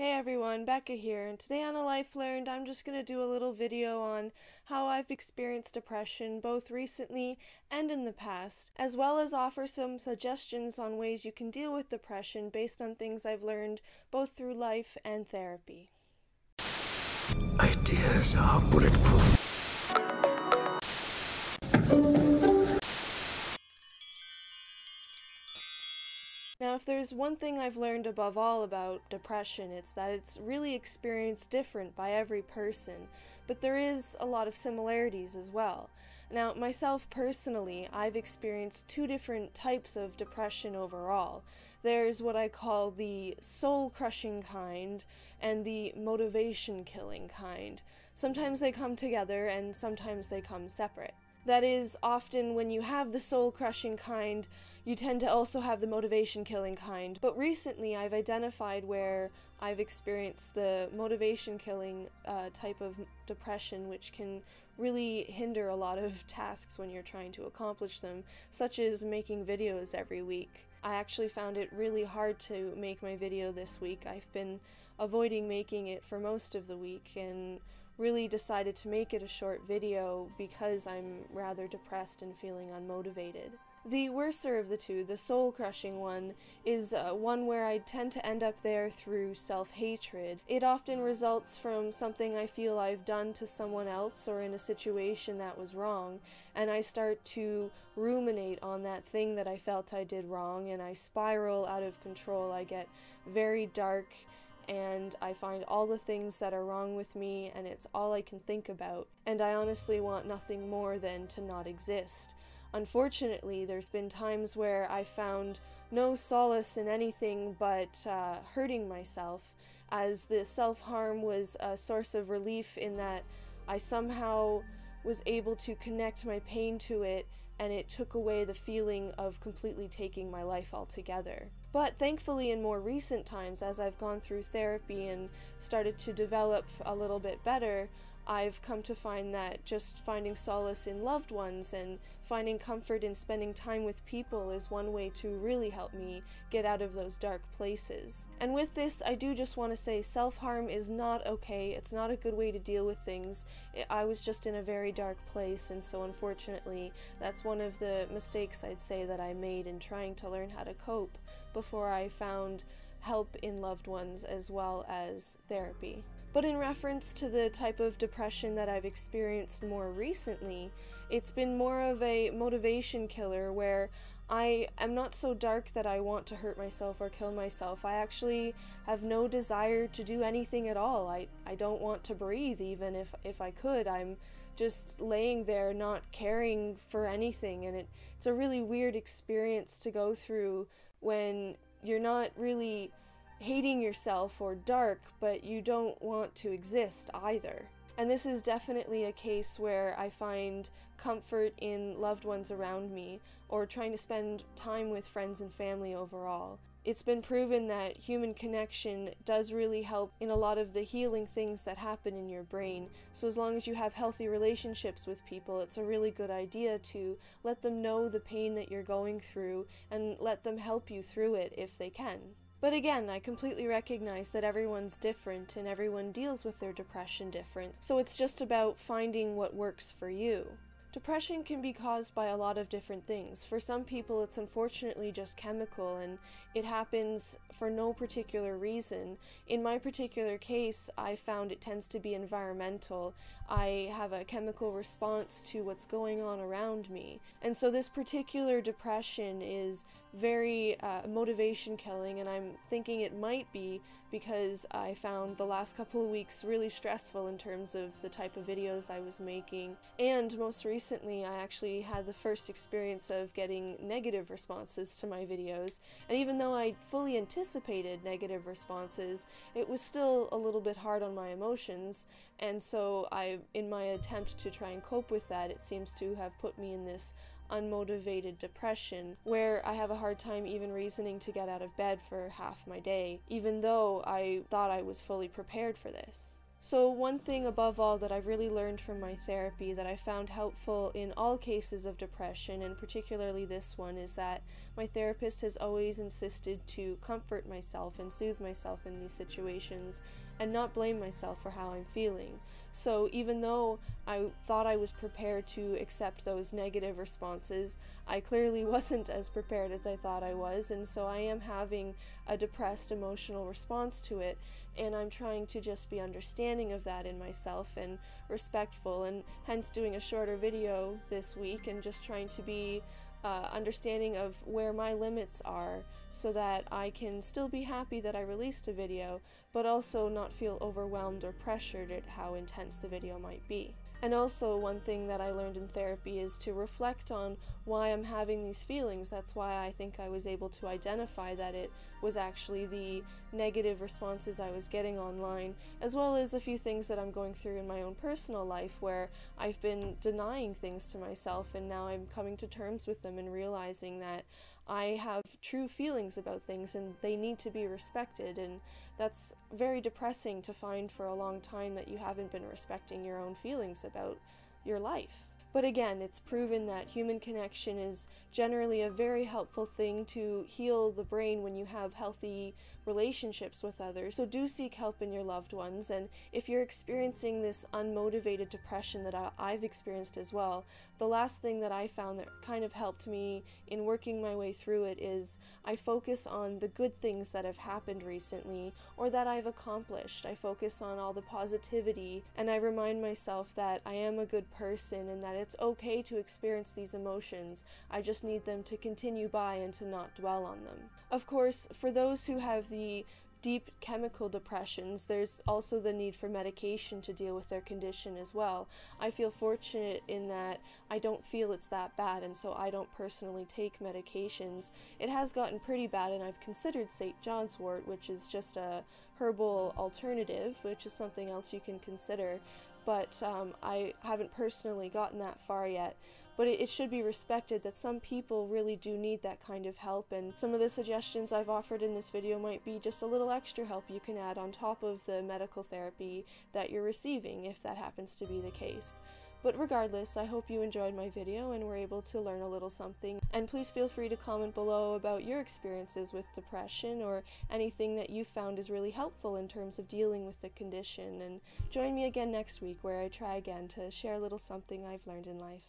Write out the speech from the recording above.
Hey everyone, Becca here, and today on ALifeLearned I'm just going to do a little video on how I've experienced depression both recently and in the past, as well as offer some suggestions on ways you can deal with depression based on things I've learned both through life and therapy. Ideas are bulletproof. Now, if there's one thing I've learned above all about depression, it's that it's really experienced different by every person, but there is a lot of similarities as well. Now, myself personally, I've experienced two different types of depression overall. There's what I call the soul-crushing kind and the motivation-killing kind. Sometimes they come together and sometimes they come separate. That is, often when you have the soul-crushing kind, you tend to also have the motivation-killing kind. But recently I've identified where I've experienced the motivation-killing type of depression, which can really hinder a lot of tasks when you're trying to accomplish them, such as making videos every week. I actually found it really hard to make my video this week. I've been avoiding making it for most of the week and really decided to make it a short video because I'm rather depressed and feeling unmotivated. The worser of the two, the soul-crushing one, is one where I tend to end up there through self-hatred. It often results from something I feel I've done to someone else or in a situation that was wrong, and I start to ruminate on that thing that I felt I did wrong, and I spiral out of control. I get very dark, and I find all the things that are wrong with me, and it's all I can think about, and I honestly want nothing more than to not exist. Unfortunately, there's been times where I found no solace in anything but hurting myself, as the self-harm was a source of relief in that I somehow was able to connect my pain to it, and it took away the feeling of completely taking my life altogether. But thankfully, in more recent times, as I've gone through therapy and started to develop a little bit better, I've come to find that just finding solace in loved ones and finding comfort in spending time with people is one way to really help me get out of those dark places. And with this, I do just want to say self-harm is not okay. It's not a good way to deal with things. I was just in a very dark place, and so unfortunately, that's one of the mistakes I'd say that I made in trying to learn how to cope before I found help in loved ones as well as therapy. But in reference to the type of depression that I've experienced more recently, it's been more of a motivation killer where I am not so dark that I want to hurt myself or kill myself. I actually have no desire to do anything at all. I don't want to breathe even if I could. I'm just laying there not caring for anything, and it's a really weird experience to go through when you're not really hating yourself or dark, but you don't want to exist either. And this is definitely a case where I find comfort in loved ones around me, or trying to spend time with friends and family overall. It's been proven that human connection does really help in a lot of the healing things that happen in your brain. So as long as you have healthy relationships with people, it's a really good idea to let them know the pain that you're going through and let them help you through it if they can. But again, I completely recognize that everyone's different and everyone deals with their depression different, so it's just about finding what works for you. Depression can be caused by a lot of different things. For some people, it's unfortunately just chemical, and it happens for no particular reason. In my particular case, I found it tends to be environmental. I have a chemical response to what's going on around me. And so this particular depression is very motivation killing, and I'm thinking it might be because I found the last couple of weeks really stressful in terms of the type of videos I was making, and most recently I actually had the first experience of getting negative responses to my videos, and even though I fully anticipated negative responses, it was still a little bit hard on my emotions, and so in my attempt to try and cope with that, it seems to have put me in this unmotivated depression where I have a hard time even reasoning to get out of bed for half my day, even though I thought I was fully prepared for this. So one thing above all that I've really learned from my therapy that I found helpful in all cases of depression, and particularly this one, is that my therapist has always insisted to comfort myself and soothe myself in these situations and not blame myself for how I'm feeling. So even though I thought I was prepared to accept those negative responses, I clearly wasn't as prepared as I thought I was, and so I am having a depressed emotional response to it, and I'm trying to just be understanding of that in myself and respectful, and hence doing a shorter video this week and just trying to be understanding of where my limits are so that I can still be happy that I released a video, but also not feel overwhelmed or pressured at how intense the video might be. And also, one thing that I learned in therapy is to reflect on why I'm having these feelings. That's why I think I was able to identify that it was actually the negative responses I was getting online, as well as a few things that I'm going through in my own personal life where I've been denying things to myself, and now I'm coming to terms with them and realizing that I have true feelings about things and they need to be respected, and that's very depressing to find for a long time that you haven't been respecting your own feelings about your life. But again, it's proven that human connection is generally a very helpful thing to heal the brain when you have healthy relationships with others. So do seek help in your loved ones, and if you're experiencing this unmotivated depression that I've experienced as well, the last thing that I found that kind of helped me in working my way through it is I focus on the good things that have happened recently or that I've accomplished. I focus on all the positivity, and I remind myself that I am a good person and that it's okay to experience these emotions. I just need them to continue by and to not dwell on them. Of course, for those who have the deep chemical depressions, there's also the need for medication to deal with their condition as well. I feel fortunate in that I don't feel it's that bad, and so I don't personally take medications. It has gotten pretty bad, and I've considered St. John's wort, which is just a herbal alternative, which is something else you can consider, but I haven't personally gotten that far yet. But it should be respected that some people really do need that kind of help, and some of the suggestions I've offered in this video might be just a little extra help you can add on top of the medical therapy that you're receiving, if that happens to be the case. But regardless, I hope you enjoyed my video and were able to learn a little something, and please feel free to comment below about your experiences with depression or anything that you found is really helpful in terms of dealing with the condition, and join me again next week where I try again to share a little something I've learned in life.